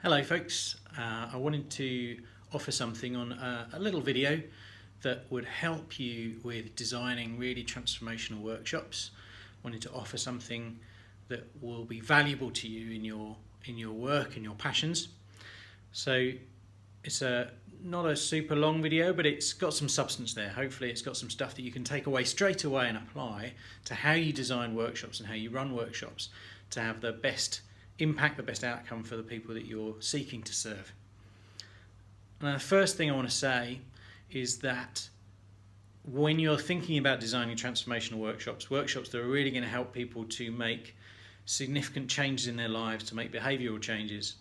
Hello folks, I wanted to offer something on a little video that would help you with designing really transformational workshops. I wanted to offer something that will be valuable to you in your work and your passions. So it's not a super long video, but it's got some substance there. Hopefully it's got some stuff that you can take away straight away and apply to how you design workshops and how you run workshops to have the best impact, the best outcome for the people that you're seeking to serve. And the first thing I want to say is that when you're thinking about designing transformational workshops that are really going to help people to make significant changes in their lives, to make behavioural changes,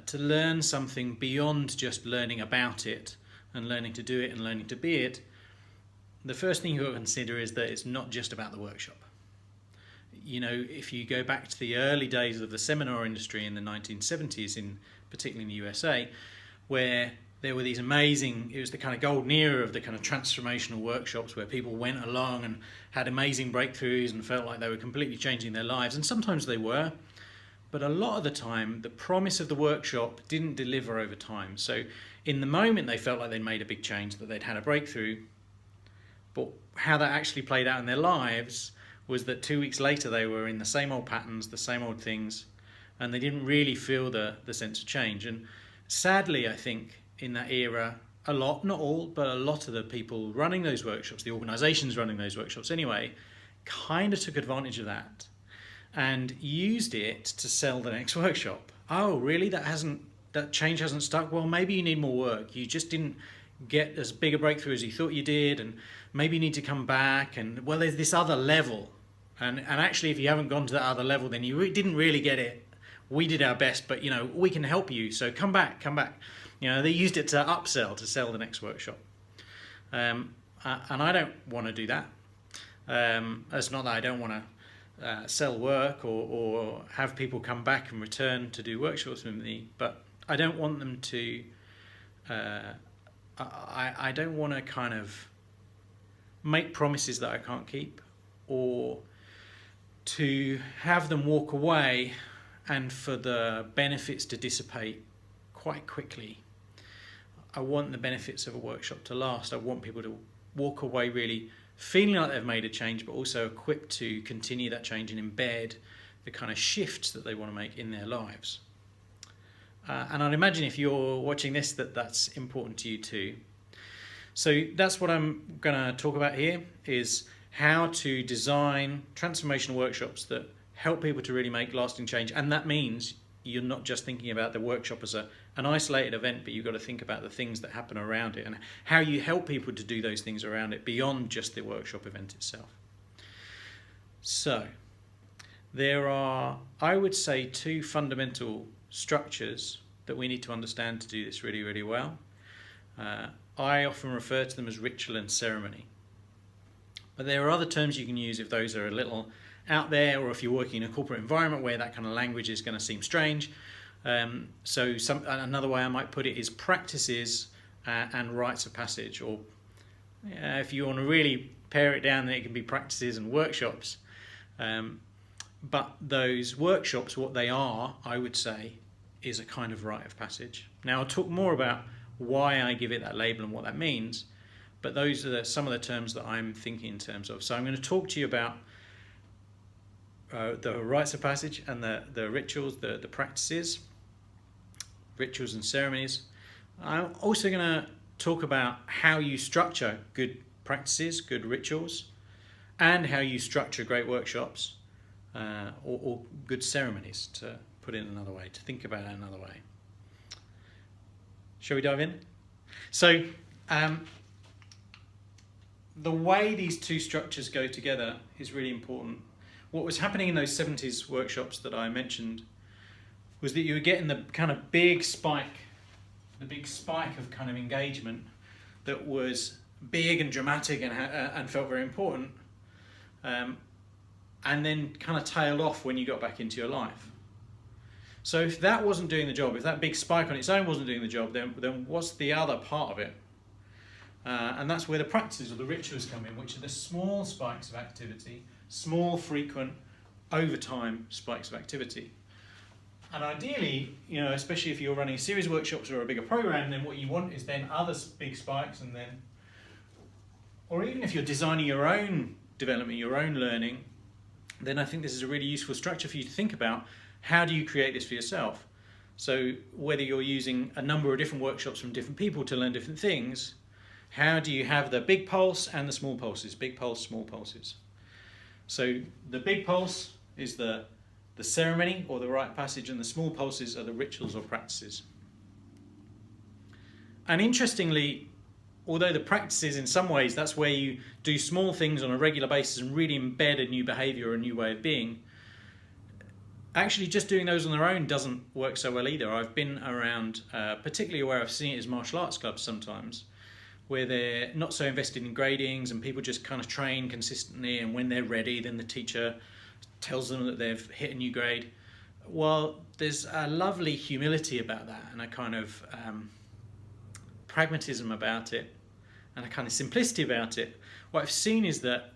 to learn something beyond just learning about it and learning to do it and learning to be it, the first thing you've got to consider is that it's not just about the workshop. You know, if you go back to the early days of the seminar industry in the 1970s, particularly in the USA, where there were these amazing, it was the kind of golden era of the kind of transformational workshops where people went along and had amazing breakthroughs and felt like they were completely changing their lives, and sometimes they were, but a lot of the time the promise of the workshop didn't deliver over time. So in the moment they felt like they'd made a big change, that they'd had a breakthrough, but how that actually played out in their lives was that 2 weeks later they were in the same old patterns, the same old things, and they didn't really feel the sense of change. And sadly, I think in that era, a lot, not all, but a lot of the people running those workshops, the organisations running those workshops anyway, kind of took advantage of that and used it to sell the next workshop. Oh, really? That change hasn't stuck? Well, maybe you need more work. You just didn't get as big a breakthrough as you thought you did, and maybe you need to come back, and well, there's this other level. And actually, if you haven't gone to that other level, then you didn't really get it. We did our best, but you know, we can help you. So come back. You know, they used it to upsell, to sell the next workshop. And I don't want to do that. It's not that I don't want to sell work or have people come back and return to do workshops with me, but I don't want them to. I don't want to kind of make promises that I can't keep, or to have them walk away and for the benefits to dissipate quite quickly. I want the benefits of a workshop to last. I want people to walk away really feeling like they've made a change, but also equipped to continue that change and embed the kind of shifts that they want to make in their lives. And I'd imagine if you're watching this that's important to you too. So that's what I'm going to talk about here, is how to design transformational workshops that help people to really make lasting change. And that means you're not just thinking about the workshop as an isolated event, but you've got to think about the things that happen around it and how you help people to do those things around it beyond just the workshop event itself. So there are, I would say, two fundamental structures that we need to understand to do this really, really well. I often refer to them as ritual and ceremony. But there are other terms you can use if those are a little out there, or if you're working in a corporate environment where that kind of language is going to seem strange. So another way I might put it is practices and rites of passage, or if you want to really pare it down, then it can be practices and workshops. But those workshops, what they are, I would say, is a kind of rite of passage. Now I'll talk more about why I give it that label and what that means, but those are some of the terms that I'm thinking in terms of. So I'm going to talk to you about the rites of passage and the rituals, the practices, rituals and ceremonies. I'm also going to talk about how you structure good practices, good rituals, and how you structure great workshops or good ceremonies, to put it another way, to think about it another way. Shall we dive in? So the way these two structures go together is really important. What was happening in those 70s workshops that I mentioned was that you were getting the kind of big spike of kind of engagement that was big and dramatic and felt very important, and then kind of tailed off when you got back into your life. So if that wasn't doing the job, if that big spike on its own wasn't doing the job, then what's the other part of it? And that's where the practices or the rituals come in, which are the small spikes of activity, small, frequent, over time spikes of activity. And ideally, you know, especially if you're running a series of workshops or a bigger program, then what you want is then other big spikes, and then, or even if you're designing your own development, your own learning, then I think this is a really useful structure for you to think about. How do you create this for yourself? So whether you're using a number of different workshops from different people to learn different things, how do you have the big pulse and the small pulses? Big pulse, small pulses. So the big pulse is the ceremony or the rite of passage, and the small pulses are the rituals or practices. And interestingly, although the practices, in some ways, that's where you do small things on a regular basis and really embed a new behaviour or a new way of being, actually just doing those on their own doesn't work so well either. I've been around, particularly where I've seen it is martial arts clubs sometimes, where they're not so invested in gradings and people just kind of train consistently, and when they're ready, then the teacher tells them that they've hit a new grade. Well, there's a lovely humility about that, and a kind of pragmatism about it, and a kind of simplicity about it. What I've seen is that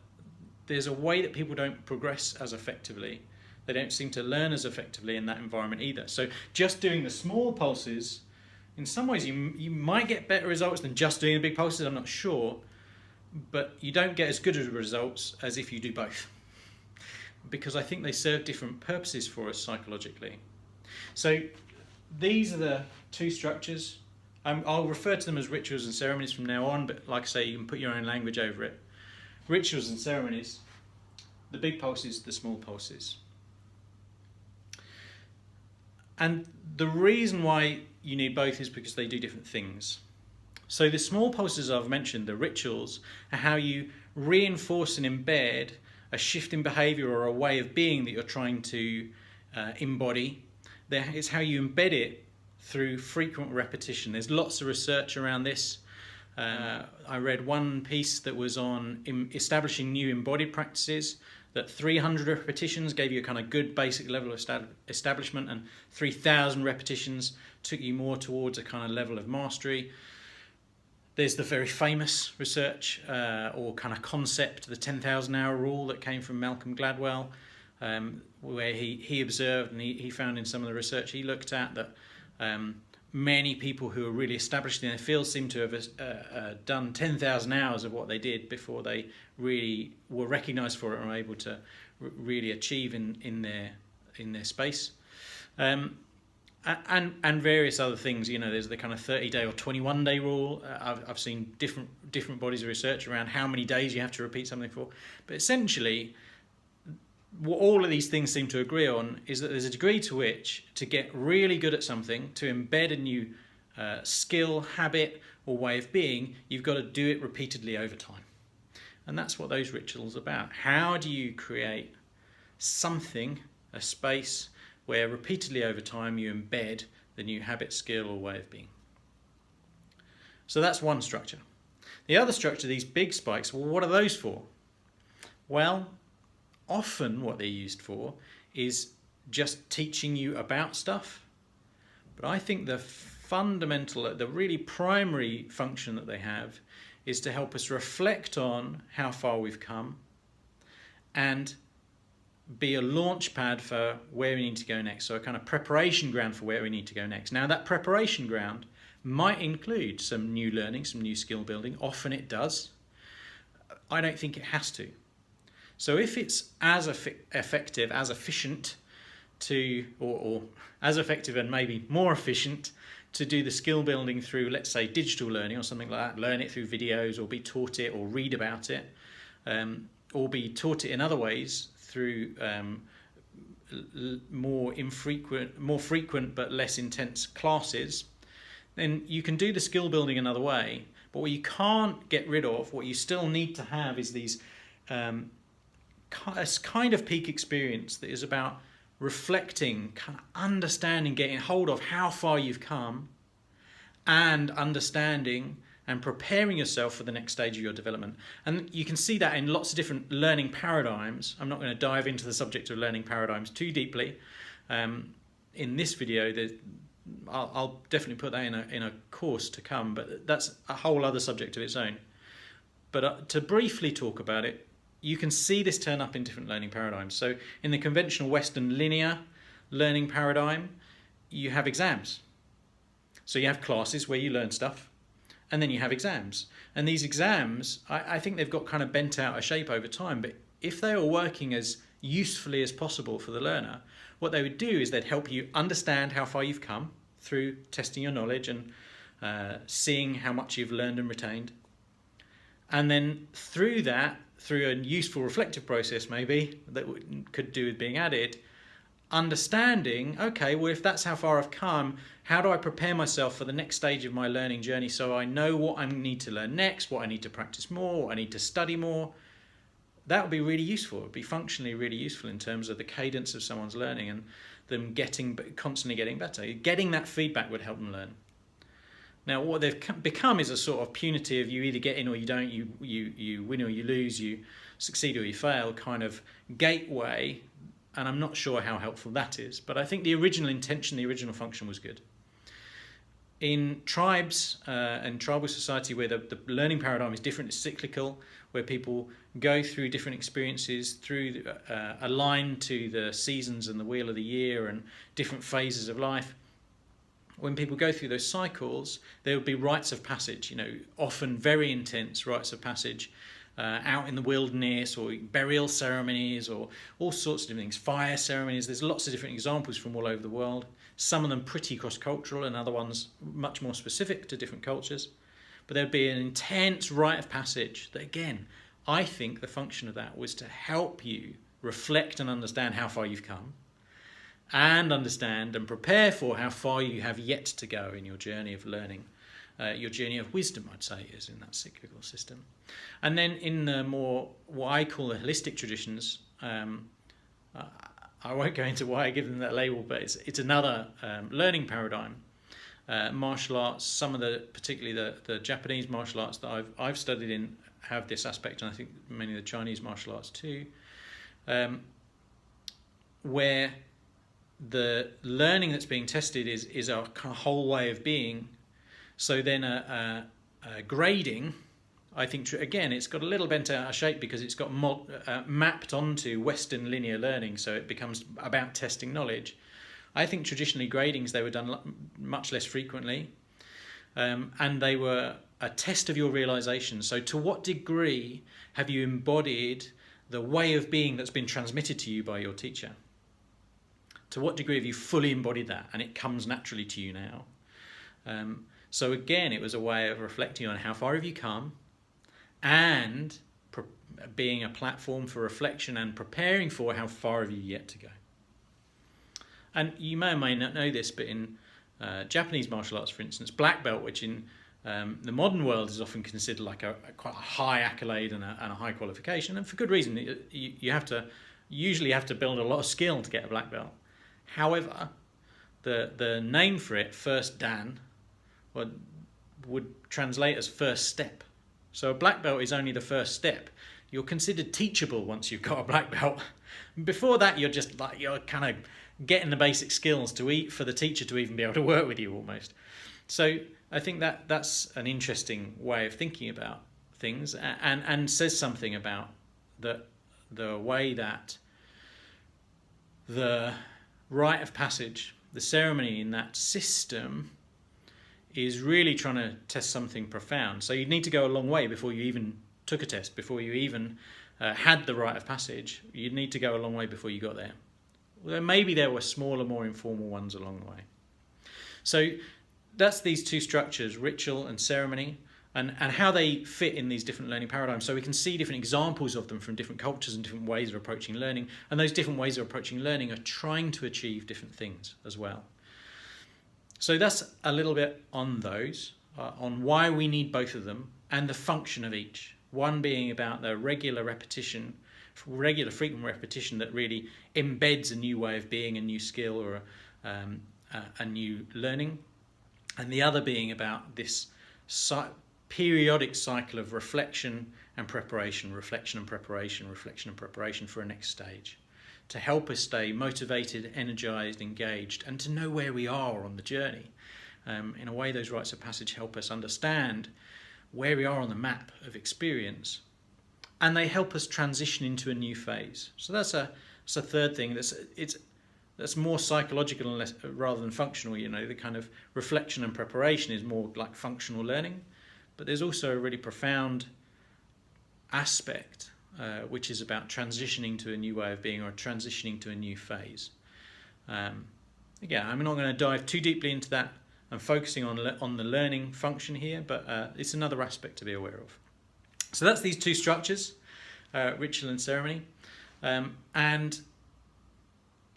there's a way that people don't progress as effectively. They don't seem to learn as effectively in that environment either. So just doing the small pulses, in some ways you might get better results than just doing the big pulses, I'm not sure, but you don't get as good as results as if you do both, because I think they serve different purposes for us psychologically. So these are the two structures. I'll refer to them as rituals and ceremonies from now on, but like I say, you can put your own language over it. Rituals and ceremonies, the big pulses, the small pulses. And the reason why you need both is because they do different things. So the small pulses I've mentioned, the rituals, are how you reinforce and embed a shift in behaviour or a way of being that you're trying to embody. It's how you embed it through frequent repetition. There's lots of research around this. I read one piece that was on establishing new embodied practices, that 300 repetitions gave you a kind of good basic level of establishment, and 3,000 repetitions took you more towards a kind of level of mastery. There's the very famous research or kind of concept, the 10,000 hour rule that came from Malcolm Gladwell, where he observed, and he found in some of the research he looked at, that many people who are really established in their field seem to have done 10,000 hours of what they did before they really were recognised for it and were able to really achieve in their space. And various other things. You know, there's the kind of 30-day or 21-day rule. I've seen different bodies of research around how many days you have to repeat something for. But essentially, what all of these things seem to agree on is that there's a degree to which, to get really good at something, to embed a new skill, habit, or way of being, you've got to do it repeatedly over time. And that's what those rituals are about. How do you create something, a space, where repeatedly over time you embed the new habit, skill, or way of being? So that's one structure. The other structure, these big spikes, well, what are those for? Well, often what they're used for is just teaching you about stuff. But I think the fundamental, the really primary function that they have is to help us reflect on how far we've come and be a launch pad for where we need to go next. So a kind of preparation ground for where we need to go next. Now that preparation ground might include some new learning, some new skill building. Often it does. I don't think it has to. So if it's as effective, as efficient to, or as effective and maybe more efficient to do the skill building through, let's say, digital learning or something like that, learn it through videos or be taught it or read about it, or be taught it in other ways through more frequent but less intense classes, then you can do the skill building another way. But what you can't get rid of, what you still need to have, is these kind of peak experience that is about reflecting, kind of understanding, getting hold of how far you've come, and understanding and preparing yourself for the next stage of your development. And you can see that in lots of different learning paradigms. I'm not going to dive into the subject of learning paradigms too deeply. In this video, I'll definitely put that in a course to come, but that's a whole other subject of its own. But to briefly talk about it, you can see this turn up in different learning paradigms. So in the conventional Western linear learning paradigm, you have exams. So you have classes where you learn stuff, and then you have exams. And these exams, I think they've got kind of bent out of shape over time, but if they were working as usefully as possible for the learner, what they would do is they'd help you understand how far you've come through testing your knowledge and seeing how much you've learned and retained. And then through that, through a useful reflective process maybe that could do with being added, understanding, okay, well, if that's how far I've come, how do I prepare myself for the next stage of my learning journey so I know what I need to learn next, what I need to practice more, what I need to study more. That would be really useful. It would be functionally really useful in terms of the cadence of someone's learning and them constantly getting better. Getting that feedback would help them learn. Now, what they've become is a sort of punitive, you either get in or you don't, you win or you lose, you succeed or you fail kind of gateway, and I'm not sure how helpful that is, but I think the original intention, the original function was good. In tribes and tribal society where the learning paradigm is different, it's cyclical, where people go through different experiences, through aligned to the seasons and the wheel of the year and different phases of life. When people go through those cycles, there would be rites of passage, often very intense rites of passage out in the wilderness, or burial ceremonies, or all sorts of different things, fire ceremonies. There's lots of different examples from all over the world. Some of them pretty cross-cultural and other ones much more specific to different cultures. But there'd be an intense rite of passage that, again, I think the function of that was to help you reflect and understand how far you've come, and understand and prepare for how far you have yet to go in your journey of learning. Your journey of wisdom, I'd say, is in that cyclical system. And then in the more, what I call the holistic traditions, I won't go into why I give them that label, but it's another learning paradigm. Martial arts, some of the, particularly the Japanese martial arts that I've studied in, have this aspect, and I think many of the Chinese martial arts too, where the learning that's being tested is a kind of whole way of being. So then a grading, I think, again, it's got a little bent out of shape because it's got mapped onto Western linear learning, so it becomes about testing knowledge. I think traditionally gradings, they were done much less frequently, and they were a test of your realization. So to what degree have you embodied the way of being that's been transmitted to you by your teacher? To what degree have you fully embodied that and it comes naturally to you now? So again, it was a way of reflecting on how far have you come, and being a platform for reflection and preparing for how far have you yet to go. And you may or may not know this, but in Japanese martial arts, for instance, black belt, which in the modern world is often considered like quite a high accolade and a high qualification, and for good reason. You usually have to build a lot of skill to get a black belt. However, the name for it, first dan, would translate as first step. So a black belt is only the first step. You're considered teachable once you've got a black belt. Before that, you're kind of getting the basic skills for the teacher to even be able to work with you almost. So I think that's an interesting way of thinking about things, and says something about the way that the rite of passage, the ceremony in that system, is really trying to test something profound. So you'd need to go a long way before you even took a test, before you even had the rite of passage. You'd need to go a long way before you got there. Well, maybe there were smaller, more informal ones along the way. So that's these two structures, ritual and ceremony, and how they fit in these different learning paradigms. So we can see different examples of them from different cultures and different ways of approaching learning, and those different ways of approaching learning are trying to achieve different things as well. So that's a little bit on those, on why we need both of them and the function of each. One being about the regular repetition, frequent repetition that really embeds a new way of being, a new skill, or a new learning. And the other being about this periodic cycle of reflection and preparation, reflection and preparation, reflection and preparation for a next stage, to help us stay motivated, energized, engaged, and to know where we are on the journey. In a way, those rites of passage help us understand where we are on the map of experience, and they help us transition into a new phase. So that's a third thing. There's that's more psychological and less, rather than functional. You know, the kind of reflection and preparation is more like functional learning, but there's also a really profound aspect which is about transitioning to a new way of being or transitioning to a new phase. Again, I'm not going to dive too deeply into that. I'm focusing on the learning function here, but it's another aspect to be aware of. So that's these two structures, ritual and ceremony. And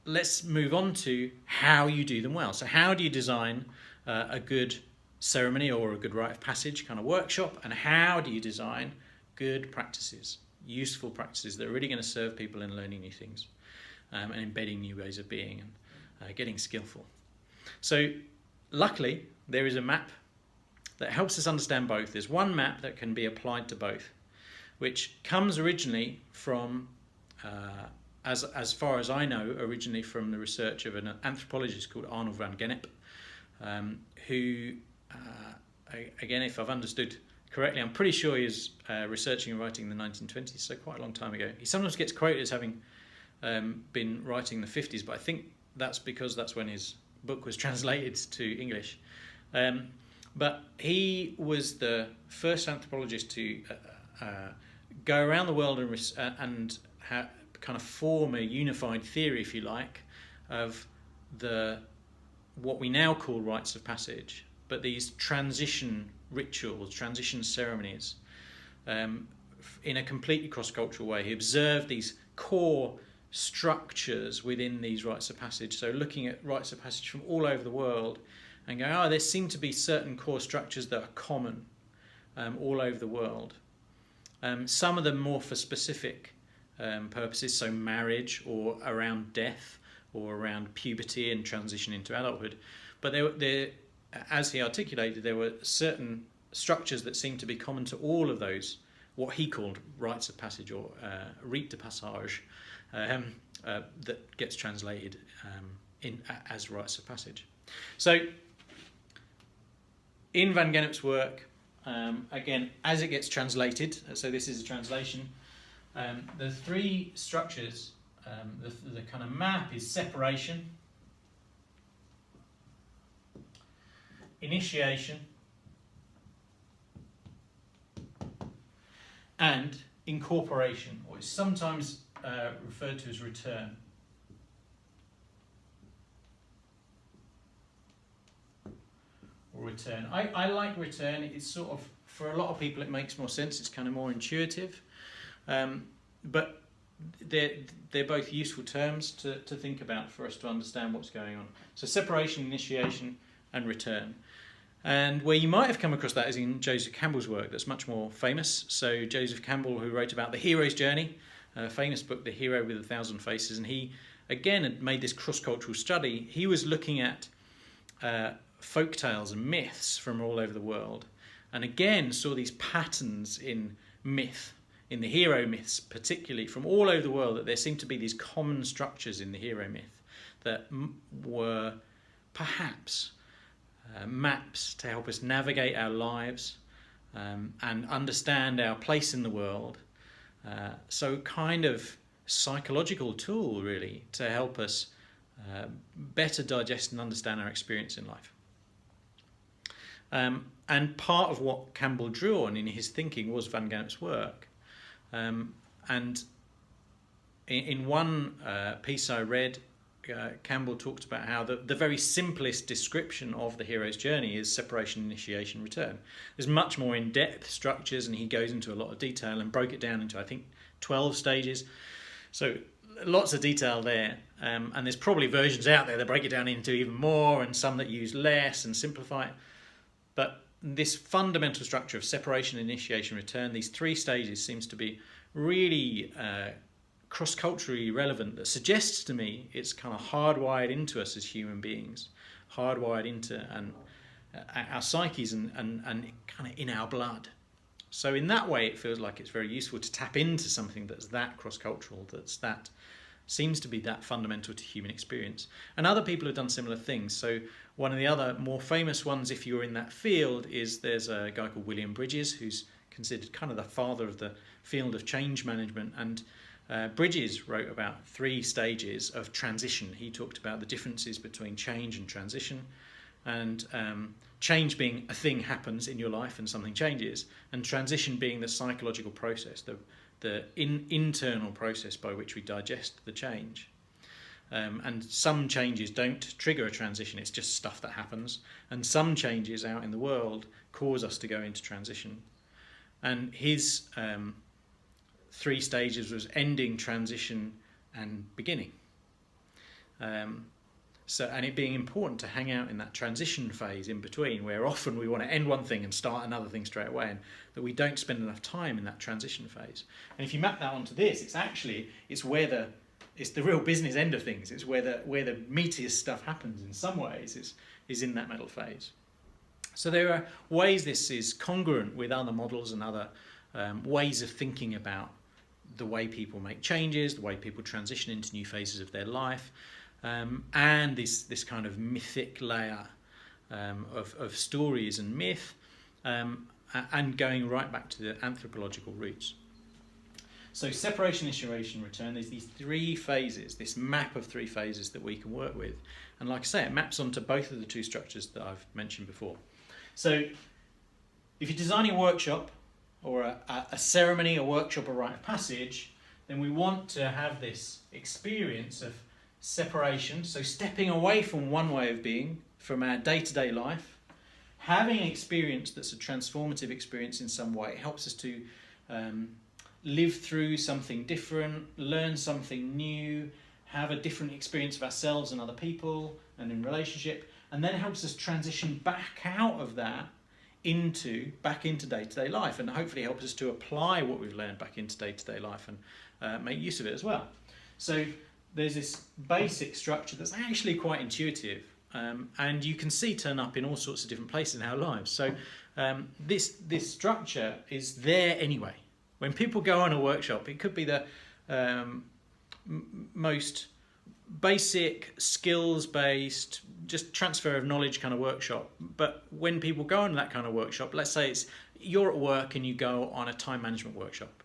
let's move on to how you do them well. So how do you design a good ceremony or a good rite of passage kind of workshop, and how do you design good practices, useful practices that are really going to serve people in learning new things and embedding new ways of being and getting skillful. So luckily, there is a map that helps us understand both. There's one map that can be applied to both, which comes originally from, as far as I know, originally from the research of an anthropologist called Arnold van Gennep, who, again, if I've understood correctly, I'm pretty sure he was researching and writing in the 1920s, so quite a long time ago. He sometimes gets quoted as having been writing in the 50s, but I think that's because that's when his book was translated to English. But he was the first anthropologist to go around the world and kind of form a unified theory, if you like, of what we now call rites of passage, but these transition rituals, transition ceremonies, in a completely cross-cultural way. He observed these core structures within these rites of passage. So looking at rites of passage from all over the world and going, there seem to be certain core structures that are common all over the world. Some of them more for specific purposes, so marriage or around death or around puberty and transition into adulthood. But there, as he articulated, there were certain structures that seemed to be common to all of those, what he called rites of passage or rite de passage, that gets translated as rites of passage. So in Van Gennep's work, again, as it gets translated, so this is a translation, the three structures, the kind of map is separation, initiation, and incorporation, or is sometimes referred to as return. Or return. I like return. It's sort of, for a lot of people, it makes more sense. It's kind of more intuitive. But they're both useful terms to think about for us to understand what's going on. So separation, initiation, and return. And where you might have come across that is in Joseph Campbell's work that's much more famous. So Joseph Campbell, who wrote about the hero's journey, a famous book, The Hero with 1,000 Faces, and he, again, had made this cross-cultural study. He was looking at folk tales and myths from all over the world, and again saw these patterns in myth, in the hero myths particularly, from all over the world, that there seemed to be these common structures in the hero myth that were perhaps maps to help us navigate our lives and understand our place in the world. So kind of psychological tool, really, to help us better digest and understand our experience in life. And part of what Campbell drew on in his thinking was Van Gennep's work. And in one piece I read, Campbell talked about how the very simplest description of the hero's journey is separation, initiation, return. There's much more in-depth structures, and he goes into a lot of detail and broke it down into, I think, 12 stages. So lots of detail there. And there's probably versions out there that break it down into even more, and some that use less and simplify it. But this fundamental structure of separation, initiation, return, these three stages, seems to be really cross-culturally relevant. That suggests to me it's kind of hardwired into us as human beings, hardwired into our psyches and kind of in our blood. So in that way, it feels like it's very useful to tap into something that's that cross-cultural, that seems to be that fundamental to human experience. And other people have done similar things. So one of the other more famous ones, if you're in that field, is there's a guy called William Bridges, who's considered kind of the father of the field of change management. And Bridges wrote about 3 stages of transition. He talked about the differences between change and transition, and change being a thing happens in your life and something changes, and transition being the psychological process, the internal process by which we digest the change. And some changes don't trigger a transition, it's just stuff that happens, and some changes out in the world cause us to go into transition. And his 3 stages was ending, transition and beginning. And it being important to hang out in that transition phase in between, where often we want to end one thing and start another thing straight away, and that we don't spend enough time in that transition phase. And if you map that onto this, it's where the real business end of things. It's where the meatiest stuff happens in some ways, is in that middle phase. So there are ways this is congruent with other models and other ways of thinking about the way people make changes, the way people transition into new phases of their life, and this kind of mythic layer of stories and myth, and going right back to the anthropological roots. So separation, iteration, return, there's these 3 phases, this map of 3 phases that we can work with. And like I say, it maps onto both of the 2 structures that I've mentioned before. So if you're designing a workshop, or a ceremony, a workshop, a rite of passage, then we want to have this experience of separation, so stepping away from one way of being, from our day-to-day life, having an experience that's a transformative experience in some way. It helps us to live through something different, learn something new, have a different experience of ourselves and other people and in relationship, and then helps us transition back out of that back into day-to-day life, and hopefully helps us to apply what we've learned back into day-to-day life and make use of it as well. So there's this basic structure that's actually quite intuitive, and you can see turn up in all sorts of different places in our lives. So this structure is there anyway. When people go on a workshop, it could be the most basic, skills-based, just transfer of knowledge kind of workshop. But when people go on that kind of workshop, let's say you're at work and you go on a time management workshop.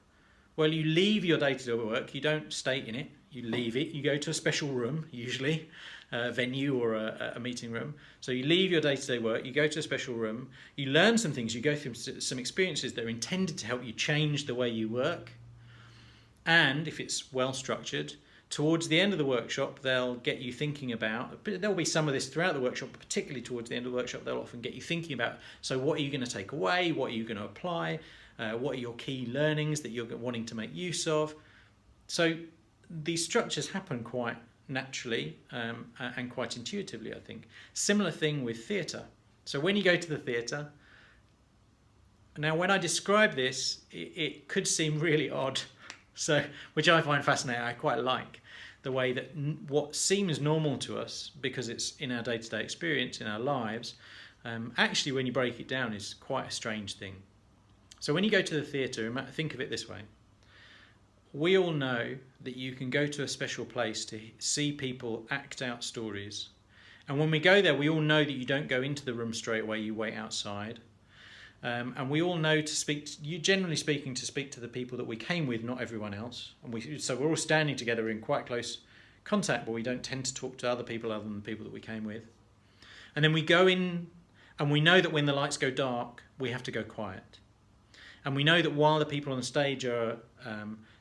Well, you leave your day-to-day work, you don't stay in it, you leave it, you go to a special room, usually a venue or a meeting room. So you leave your day-to-day work, you go to a special room, you learn some things, you go through some experiences that are intended to help you change the way you work. And if it's well structured, towards the end of the workshop, they'll get you thinking about, there'll be some of this throughout the workshop, but particularly towards the end of the workshop, they'll often get you thinking about, so what are you going to take away? What are you going to apply? What are your key learnings that you're wanting to make use of? So these structures happen quite naturally and quite intuitively, I think. Similar thing with theatre. So when you go to the theatre, now when I describe this, it could seem really odd, so which I find fascinating. I quite like the way that what seems normal to us, because it's in our day-to-day experience, in our lives, actually when you break it down is quite a strange thing. So when you go to the theatre, think of it this way. We all know that you can go to a special place to see people act out stories. And when we go there, we all know that you don't go into the room straight away, you wait outside. And we all know generally speaking, to speak to the people that we came with, not everyone else. So we're all standing together in quite close contact, but we don't tend to talk to other people other than the people that we came with. And then we go in, and we know that when the lights go dark, we have to go quiet. And we know that while the people on the stage are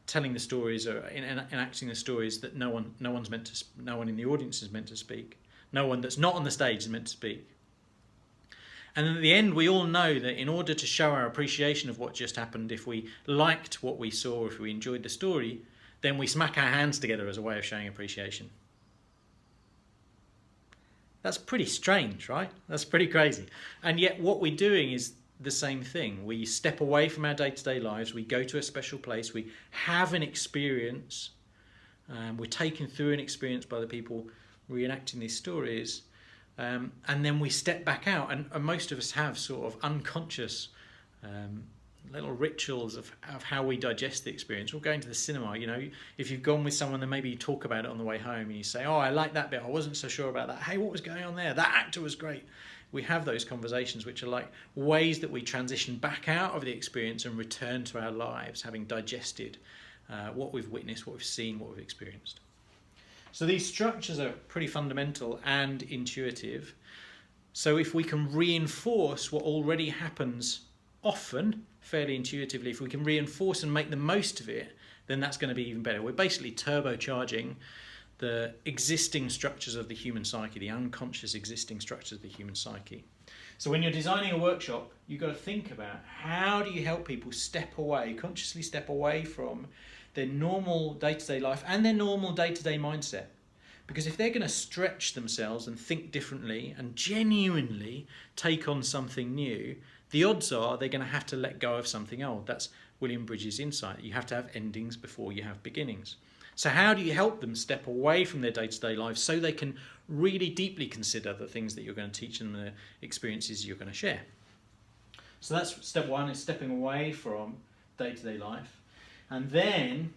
telling the stories or enacting the stories, that no one in the audience is meant to speak. No one that's not on the stage is meant to speak. And at the end, we all know that in order to show our appreciation of what just happened, if we liked what we saw, if we enjoyed the story, then we smack our hands together as a way of showing appreciation. That's pretty strange, right? That's pretty crazy. And yet what we're doing is the same thing. We step away from our day-to-day lives, we go to a special place, we have an experience, we're taken through an experience by the people reenacting these stories, and then we step back out, and most of us have sort of unconscious little rituals of how we digest the experience. We're going to the cinema, if you've gone with someone, then maybe you talk about it on the way home and you say, oh, I like that bit, I wasn't so sure about that, hey, what was going on there, that actor was great. We have those conversations which are like ways that we transition back out of the experience and return to our lives, having digested what we've witnessed, what we've seen, what we've experienced. So these structures are pretty fundamental and intuitive. So if we can reinforce what already happens often, fairly intuitively, if we can reinforce and make the most of it, then that's going to be even better. We're basically turbocharging the existing structures of the human psyche, the unconscious existing structures of the human psyche. So when you're designing a workshop, you've got to think about how do you help people step away, consciously step away from their normal day-to-day life and their normal day-to-day mindset. Because if they're going to stretch themselves and think differently and genuinely take on something new, the odds are they're going to have to let go of something old. That's William Bridges' insight. You have to have endings before you have beginnings. So how do you help them step away from their day-to-day lives so they can really deeply consider the things that you're going to teach them, the experiences you're going to share? So that's step one, is stepping away from day-to-day life. And then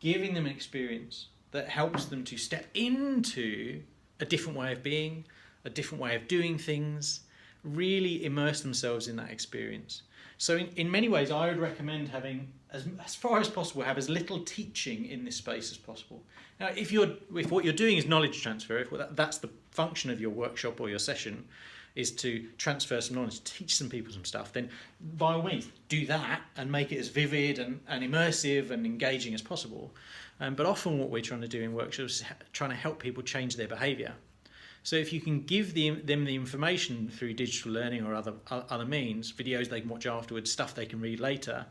giving them an experience that helps them to step into a different way of being, a different way of doing things, really immerse themselves in that experience. So in many ways, I would recommend having, as far as possible, have as little teaching in this space as possible. Now, if what you're doing is knowledge transfer, if that's the function of your workshop or your session, is to transfer some knowledge, teach some people some stuff, then by all means do that and make it as vivid and immersive and engaging as possible. But often what we're trying to do in workshops is trying to help people change their behaviour. So if you can give them the information through digital learning or other means, videos they can watch afterwards, stuff they can read later,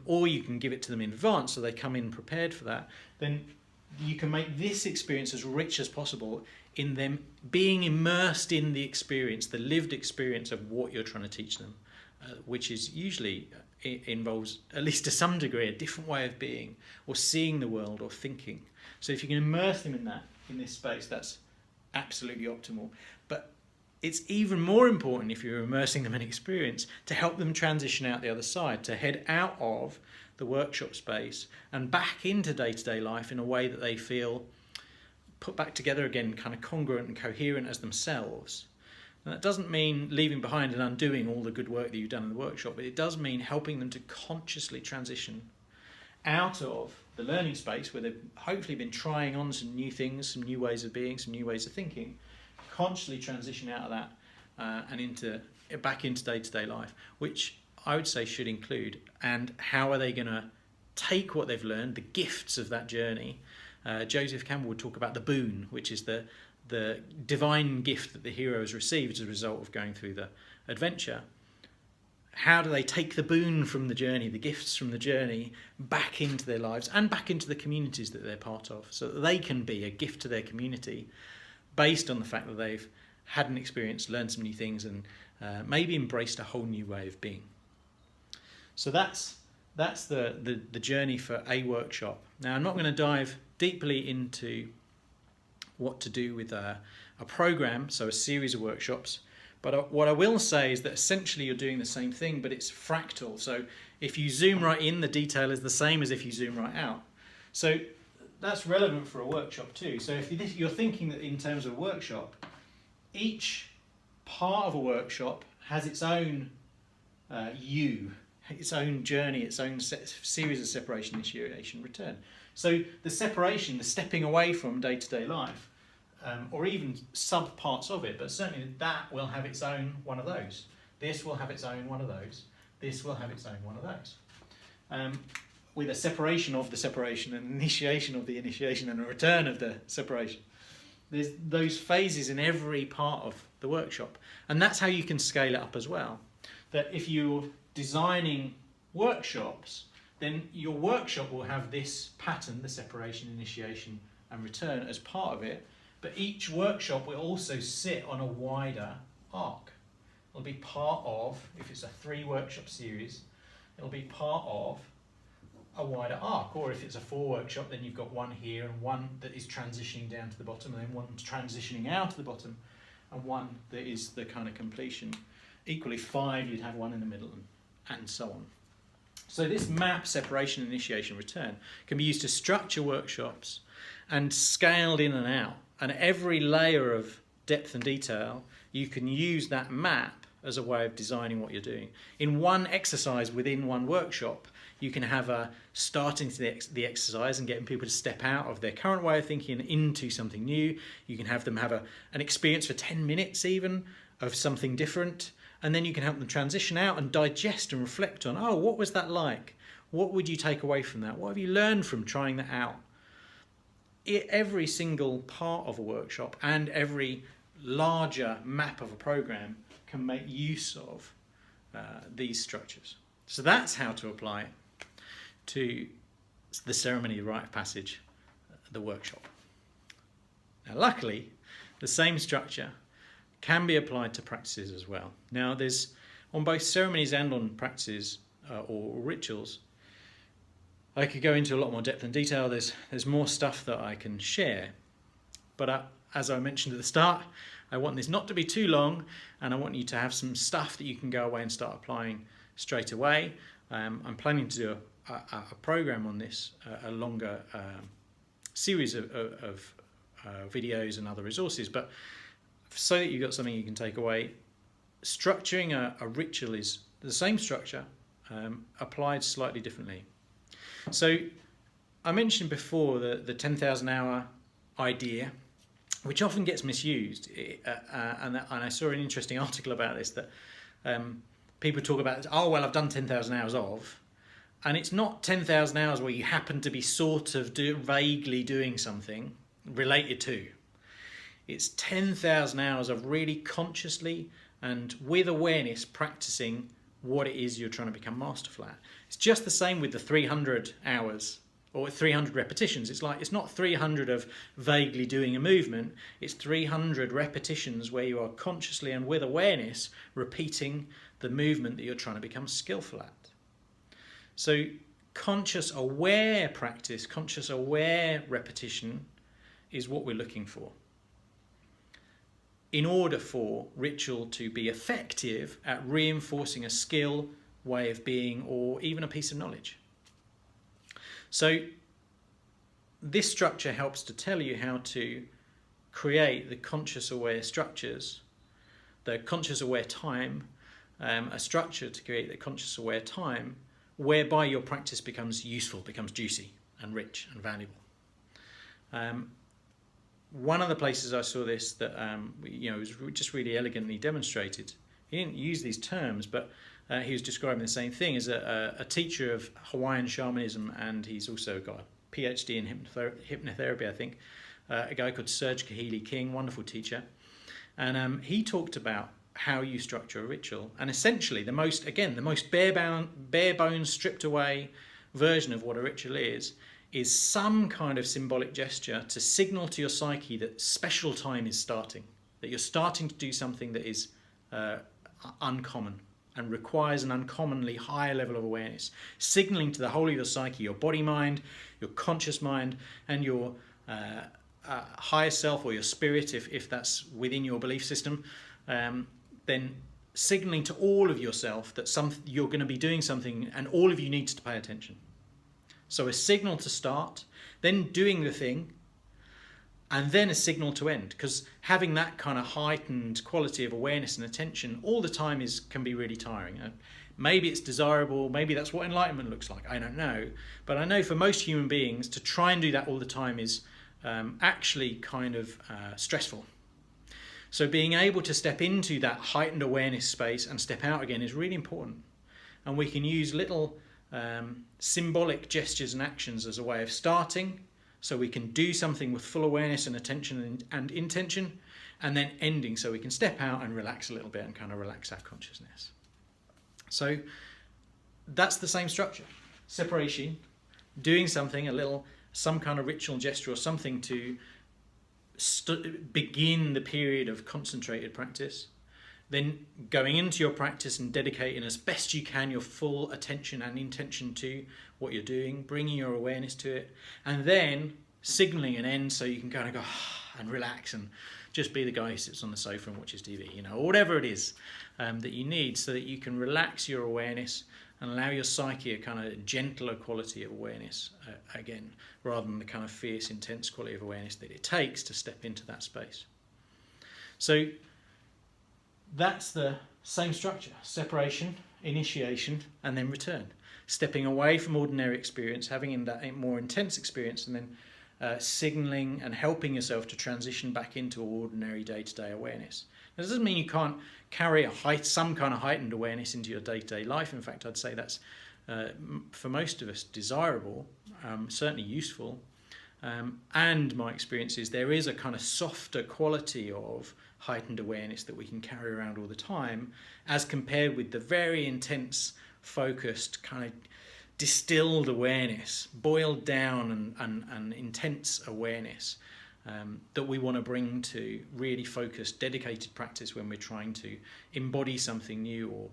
or you can give it to them in advance so they come in prepared for that, then you can make this experience as rich as possible in them being immersed in the experience, the lived experience of what you're trying to teach them, which is usually involves, at least to some degree, a different way of being or seeing the world or thinking. So if you can immerse them in this space, that's absolutely optimal. But it's even more important, if you're immersing them in experience, to help them transition out the other side, to head out of the workshop space and back into day-to-day life in a way that they feel put back together again, kind of congruent and coherent as themselves. And that doesn't mean leaving behind and undoing all the good work that you've done in the workshop, but it does mean helping them to consciously transition out of the learning space where they've hopefully been trying on some new things, some new ways of being, some new ways of thinking, consciously transition out of that and back into day-to-day life, which I would say should include, and how are they going to take what they've learned, the gifts of that journey. Joseph Campbell would talk about the boon, which is the divine gift that the hero has received as a result of going through the adventure. How do they take the boon from the journey, the gifts from the journey, back into their lives and back into the communities that they're part of, so that they can be a gift to their community based on the fact that they've had an experience, learned some new things, and maybe embraced a whole new way of being. So that's the journey for a workshop. Now, I'm not going to dive deeply into what to do with a program, so a series of workshops, but what I will say is that essentially you're doing the same thing, but it's fractal. So if you zoom right in, the detail is the same as if you zoom right out. So that's relevant for a workshop too. So if you're thinking that in terms of workshop, each part of a workshop has its own its own journey, its own series of separation, initiation, return. So the separation, the stepping away from day-to-day life, or even sub-parts of it, but certainly that will have its own one of those. This will have its own one of those. This will have its own one of those. With a separation of the separation, an initiation of the initiation, and a return of the separation. There's those phases in every part of the workshop. And that's how you can scale it up as well. That if you're designing workshops, then your workshop will have this pattern, the separation, initiation, and return as part of it. But each workshop will also sit on a wider arc. It'll be part of, if it's a 3-workshop series, it'll be part of a wider arc. Or if it's a 4-workshop, then you've got one here and one that is transitioning down to the bottom, and then one transitioning out to the bottom, and one that is the kind of completion. Equally 5, you'd have one in the middle, and so on. So this map, separation, initiation, return, can be used to structure workshops and scaled in and out. And every layer of depth and detail, you can use that map as a way of designing what you're doing. In one exercise within one workshop, You can have a starting to the exercise and getting people to step out of their current way of thinking into something new. You can have them have an experience for 10 minutes even of something different, and then you can help them transition out and digest and reflect on, oh, what was that like? What would you take away from that? What have you learned from trying that out? Every single part of a workshop and every larger map of a program can make use of these structures. So that's how to apply it to the ceremony of rite of passage, the workshop. Now, luckily, the same structure can be applied to practices as well. Now, there's on both ceremonies and on practices or rituals. I could go into a lot more depth and detail. There's more stuff that I can share, but as I mentioned at the start, I want this not to be too long, and I want you to have some stuff that you can go away and start applying straight away. I'm planning to do a program on this, a longer series of videos and other resources, but so that you've got something you can take away. Structuring a ritual is the same structure, applied slightly differently. So I mentioned before the 10,000 hour idea, which often gets misused, and I saw an interesting article about this, that people talk about, oh well, I've done 10,000 hours of, and it's not 10,000 hours where you happen to be sort of vaguely doing something related to. It's 10,000 hours of really consciously and with awareness practicing what it is you're trying to become masterful at. It's just the same with the 300 hours or 300 repetitions. It's like, it's not 300 of vaguely doing a movement, it's 300 repetitions where you are consciously and with awareness repeating the movement that you're trying to become skillful at. So conscious aware practice, conscious aware repetition is what we're looking for in order for ritual to be effective at reinforcing a skill, way of being, or even a piece of knowledge. So this structure helps to tell you how to create the conscious aware structures, the conscious aware time, a structure to create the conscious aware time whereby your practice becomes useful, becomes juicy and rich and valuable. One of the places I saw this that was just really elegantly demonstrated. He didn't use these terms, but he was describing the same thing as a teacher of Hawaiian shamanism, and he's also got a PhD in hypnotherapy, I think. A guy called Serge Kahili King, wonderful teacher, and he talked about how you structure a ritual, and essentially the most bare bones, stripped away version of what a ritual is some kind of symbolic gesture to signal to your psyche that special time is starting, that you're starting to do something that is uncommon and requires an uncommonly higher level of awareness, signaling to the whole of your psyche, your body mind, your conscious mind, and your higher self or your spirit, if that's within your belief system, then signaling to all of yourself that you're going to be doing something and all of you needs to pay attention. So a signal to start, then doing the thing, and then a signal to end, because having that kind of heightened quality of awareness and attention all the time can be really tiring. Maybe it's desirable, maybe that's what enlightenment looks like, I don't know. But I know for most human beings, to try and do that all the time is actually kind of stressful. So being able to step into that heightened awareness space and step out again is really important. And we can use little symbolic gestures and actions as a way of starting, so we can do something with full awareness and attention and intention, and then ending so we can step out and relax a little bit and kind of relax our consciousness. So that's the same structure. Separation, doing something, some kind of ritual gesture or something to begin the period of concentrated practice, then going into your practice and dedicating as best you can your full attention and intention to what you're doing, bringing your awareness to it, and then signaling an end so you can kind of go and relax and just be the guy who sits on the sofa and watches TV, or whatever it is that you need, so that you can relax your awareness and allow your psyche a kind of gentler quality of awareness again, rather than the kind of fierce, intense quality of awareness that it takes to step into that space. So that's the same structure: separation, initiation, and then return. stepping away from ordinary experience, having that more intense experience, and then signalling and helping yourself to transition back into ordinary day-to-day awareness. Now, this doesn't mean you can't carry some kind of heightened awareness into your day-to-day life. In fact, I'd say that's, for most of us, desirable, certainly useful. And my experience is there is a kind of softer quality of heightened awareness that we can carry around all the time, as compared with the very intense, focused, kind of distilled awareness, boiled down and intense awareness that we want to bring to really focused, dedicated practice when we're trying to embody something new, or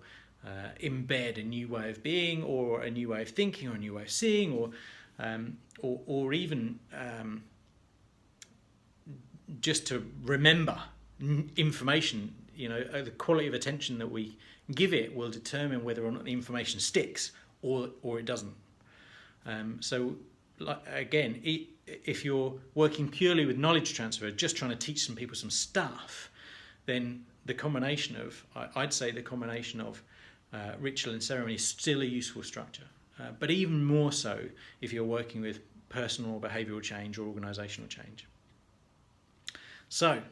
embed a new way of being, or a new way of thinking, or a new way of seeing, or even just to remember information. The quality of attention that we give it will determine whether or not the information sticks or it doesn't. So again, if you're working purely with knowledge transfer, just trying to teach some people some stuff, then I'd say the combination of ritual and ceremony is still a useful structure. But even more so if you're working with personal or behavioural change or organisational change. So,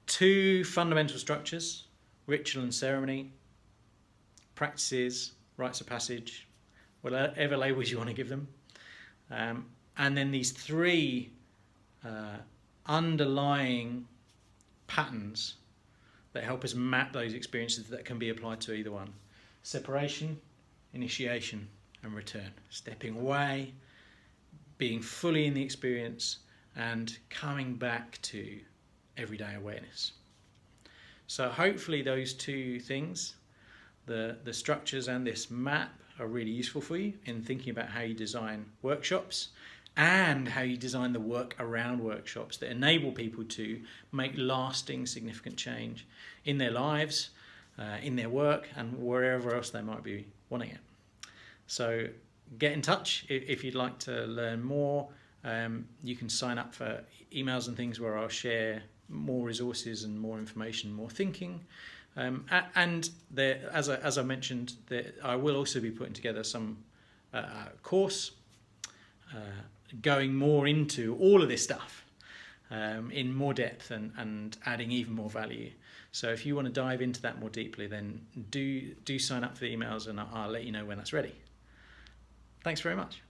2 fundamental structures: ritual and ceremony, practices, rites of passage, whatever labels you want to give them. And then these 3 underlying patterns that help us map those experiences that can be applied to either one: separation, initiation, and return. Stepping away, being fully in the experience, and coming back to everyday awareness. So hopefully those 2 things, the structures and this map, are really useful for you in thinking about how you design workshops and how you design the work around workshops that enable people to make lasting, significant change in their lives, in their work, and wherever else they might be wanting it. So get in touch if you'd like to learn more. You can sign up for emails and things where I'll share more resources and more information, more thinking. And as I mentioned, I will also be putting together some course going more into all of this stuff in more depth and adding even more value. So if you want to dive into that more deeply, then do sign up for the emails, and I'll let you know when that's ready. Thanks very much.